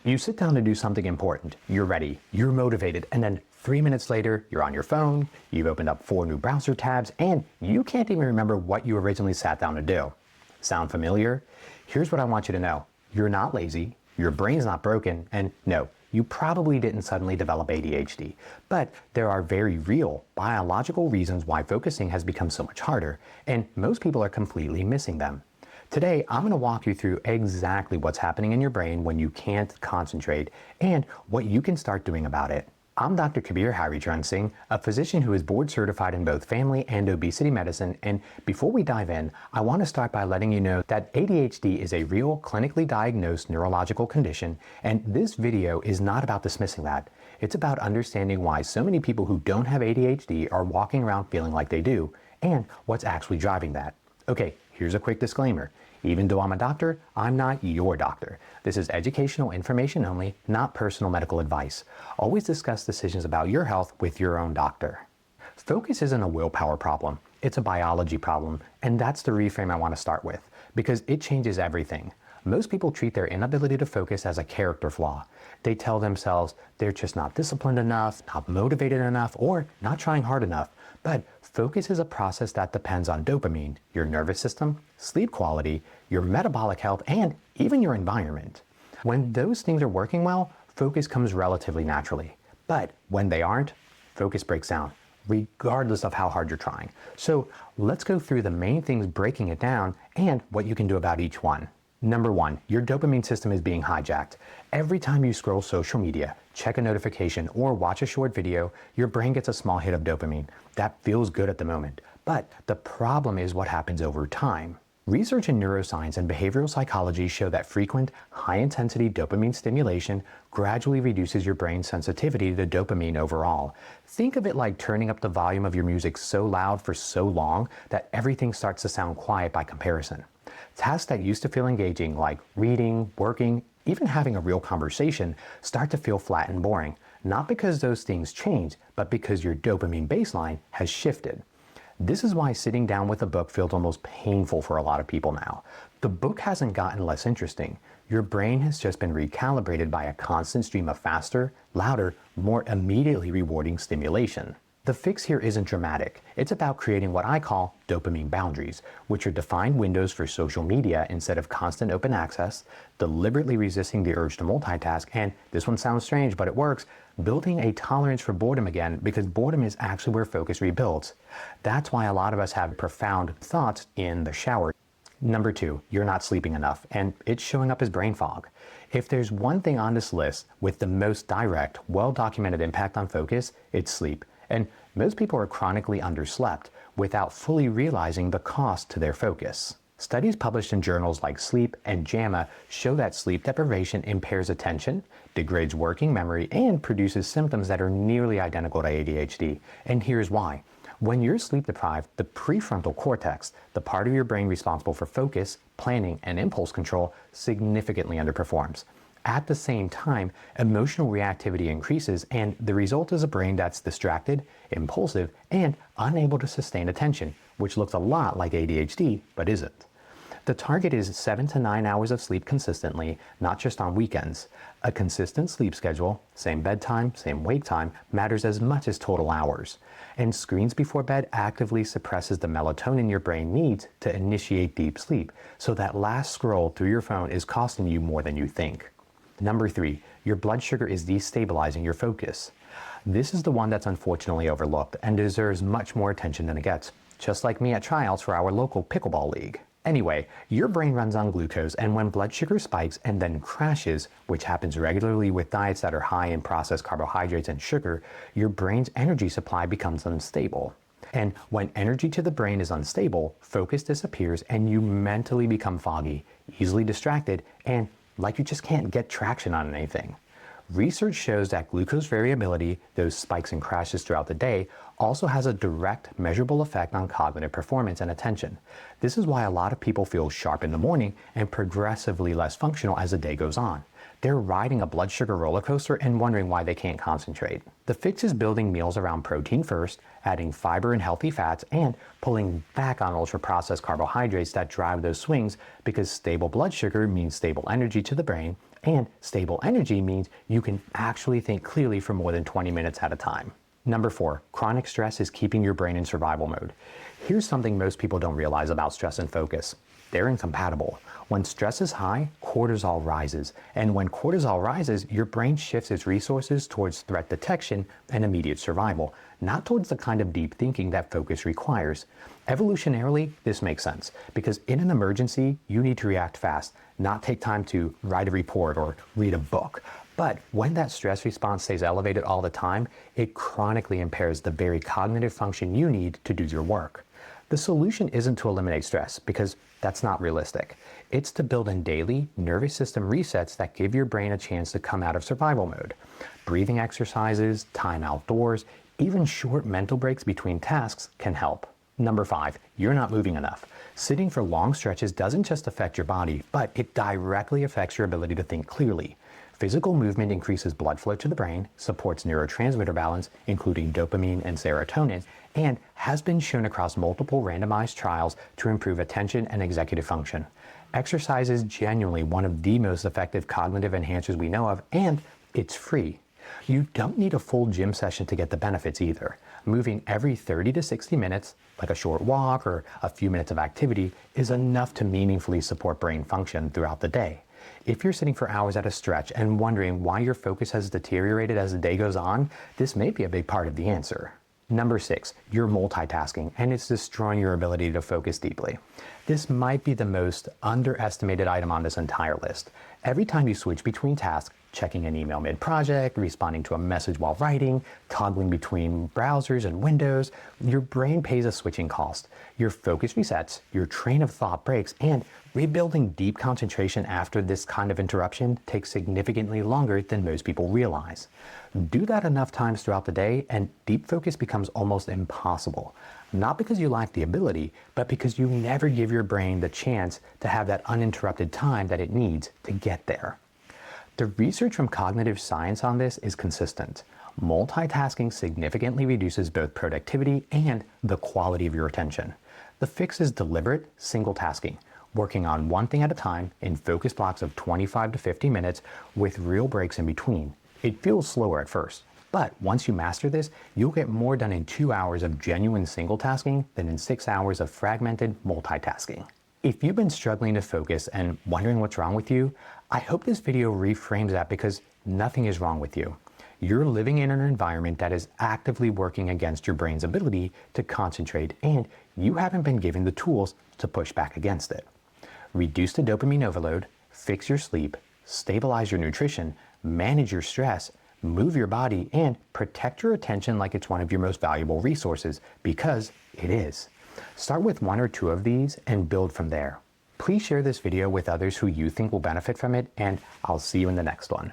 You sit down to do something important, you're ready, you're motivated, and then 3 minutes later, you're on your phone, you've opened up 4 new browser tabs, and you can't even remember what you originally sat down to do. Sound familiar? Here's what I want you to know. You're not lazy, your brain's not broken, and no, you probably didn't suddenly develop ADHD. But there are very real biological reasons why focusing has become so much harder, and most people are completely missing them. Today, I'm going to walk you through exactly what's happening in your brain when you can't concentrate and what you can start doing about it. I'm Dr. Kabir Harichan Singh, a physician who is board certified in both family and obesity medicine, and before we dive in, I want to start by letting you know that ADHD is a real clinically diagnosed neurological condition, and this video is not about dismissing that. It's about understanding why so many people who don't have ADHD are walking around feeling like they do, and what's actually driving that. Okay, here's a quick disclaimer. Even though I'm a doctor, I'm not your doctor. This is educational information only, not personal medical advice. Always discuss decisions about your health with your own doctor. Focus isn't a willpower problem, it's a biology problem, and that's the reframe I want to start with, because it changes everything. Most people treat their inability to focus as a character flaw. They tell themselves they're just not disciplined enough, not motivated enough, or not trying hard enough. But focus is a process that depends on dopamine, your nervous system, sleep quality, your metabolic health, and even your environment. When those things are working well, focus comes relatively naturally. But when they aren't, focus breaks down, regardless of how hard you're trying. So let's go through the main things breaking it down and what you can do about each one. Number 1, your dopamine system is being hijacked. Every time you scroll social media, check a notification, or watch a short video, your brain gets a small hit of dopamine. That feels good at the moment. But the problem is what happens over time. Research in neuroscience and behavioral psychology show that frequent, high-intensity dopamine stimulation gradually reduces your brain's sensitivity to dopamine overall. Think of it like turning up the volume of your music so loud for so long that everything starts to sound quiet by comparison. Tasks that used to feel engaging, like reading, working, even having a real conversation, start to feel flat and boring, not because those things change, but because your dopamine baseline has shifted. This is why sitting down with a book feels almost painful for a lot of people now. The book hasn't gotten less interesting. Your brain has just been recalibrated by a constant stream of faster, louder, more immediately rewarding stimulation. The fix here isn't dramatic. It's about creating what I call dopamine boundaries, which are defined windows for social media instead of constant open access, deliberately resisting the urge to multitask, and this one sounds strange, but it works, building a tolerance for boredom again, because boredom is actually where focus rebuilds. That's why a lot of us have profound thoughts in the shower. Number 2, you're not sleeping enough, and it's showing up as brain fog. If there's one thing on this list with the most direct, well-documented impact on focus, it's sleep. And most people are chronically underslept without fully realizing the cost to their focus. Studies published in journals like Sleep and JAMA show that sleep deprivation impairs attention, degrades working memory, and produces symptoms that are nearly identical to ADHD. And here's why. When you're sleep deprived, the prefrontal cortex, the part of your brain responsible for focus, planning, and impulse control, significantly underperforms. At the same time, emotional reactivity increases, and the result is a brain that's distracted, impulsive, and unable to sustain attention, which looks a lot like ADHD, but isn't. The target is 7 to 9 hours of sleep consistently, not just on weekends. A consistent sleep schedule, same bedtime, same wake time, matters as much as total hours. And screens before bed actively suppresses the melatonin your brain needs to initiate deep sleep, so that last scroll through your phone is costing you more than you think. Number 3, your blood sugar is destabilizing your focus. This is the one that's unfortunately overlooked and deserves much more attention than it gets, just like me at tryouts for our local pickleball league. Anyway, your brain runs on glucose, and when blood sugar spikes and then crashes, which happens regularly with diets that are high in processed carbohydrates and sugar, your brain's energy supply becomes unstable. And when energy to the brain is unstable, focus disappears and you mentally become foggy, easily distracted, and like you just can't get traction on anything. Research shows that glucose variability, those spikes and crashes throughout the day, also has a direct, measurable effect on cognitive performance and attention. This is why a lot of people feel sharp in the morning and progressively less functional as the day goes on. They're riding a blood sugar roller coaster and wondering why they can't concentrate. The fix is building meals around protein first, adding fiber and healthy fats, and pulling back on ultra-processed carbohydrates that drive those swings, because stable blood sugar means stable energy to the brain, And stable energy means you can actually think clearly for more than 20 minutes at a time. Number 4, chronic stress is keeping your brain in survival mode. Here's something most people don't realize about stress and focus. They're incompatible. When stress is high, cortisol rises. And when cortisol rises, your brain shifts its resources towards threat detection and immediate survival, not towards the kind of deep thinking that focus requires. Evolutionarily, this makes sense, because in an emergency, you need to react fast, not take time to write a report or read a book. But when that stress response stays elevated all the time, it chronically impairs the very cognitive function you need to do your work. The solution isn't to eliminate stress, because that's not realistic. It's to build in daily nervous system resets that give your brain a chance to come out of survival mode. Breathing exercises, time outdoors, even short mental breaks between tasks can help. Number 5, you're not moving enough. Sitting for long stretches doesn't just affect your body, but it directly affects your ability to think clearly. Physical movement increases blood flow to the brain, supports neurotransmitter balance, including dopamine and serotonin, and has been shown across multiple randomized trials to improve attention and executive function. Exercise is genuinely one of the most effective cognitive enhancers we know of, and it's free. You don't need a full gym session to get the benefits either. Moving every 30 to 60 minutes, like a short walk or a few minutes of activity, is enough to meaningfully support brain function throughout the day. If you're sitting for hours at a stretch and wondering why your focus has deteriorated as the day goes on, this may be a big part of the answer. Number 6, you're multitasking, and it's destroying your ability to focus deeply. This might be the most underestimated item on this entire list. Every time you switch between tasks, checking an email mid-project, responding to a message while writing, toggling between browsers and windows, your brain pays a switching cost. Your focus resets, your train of thought breaks, and rebuilding deep concentration after this kind of interruption takes significantly longer than most people realize. Do that enough times throughout the day, and deep focus becomes almost impossible. Not because you lack the ability, but because you never give your brain the chance to have that uninterrupted time that it needs to get there. The research from cognitive science on this is consistent. Multitasking significantly reduces both productivity and the quality of your attention. The fix is deliberate single tasking, working on one thing at a time in focus blocks of 25 to 50 minutes with real breaks in between. It feels slower at first, but once you master this, you'll get more done in 2 hours of genuine single tasking than in 6 hours of fragmented multitasking. If you've been struggling to focus and wondering what's wrong with you, I hope this video reframes that, because nothing is wrong with you. You're living in an environment that is actively working against your brain's ability to concentrate, and you haven't been given the tools to push back against it. Reduce the dopamine overload, fix your sleep, stabilize your nutrition, manage your stress, move your body, and protect your attention like it's one of your most valuable resources, because it is. Start with 1 or 2 of these and build from there. Please share this video with others who you think will benefit from it, and I'll see you in the next one.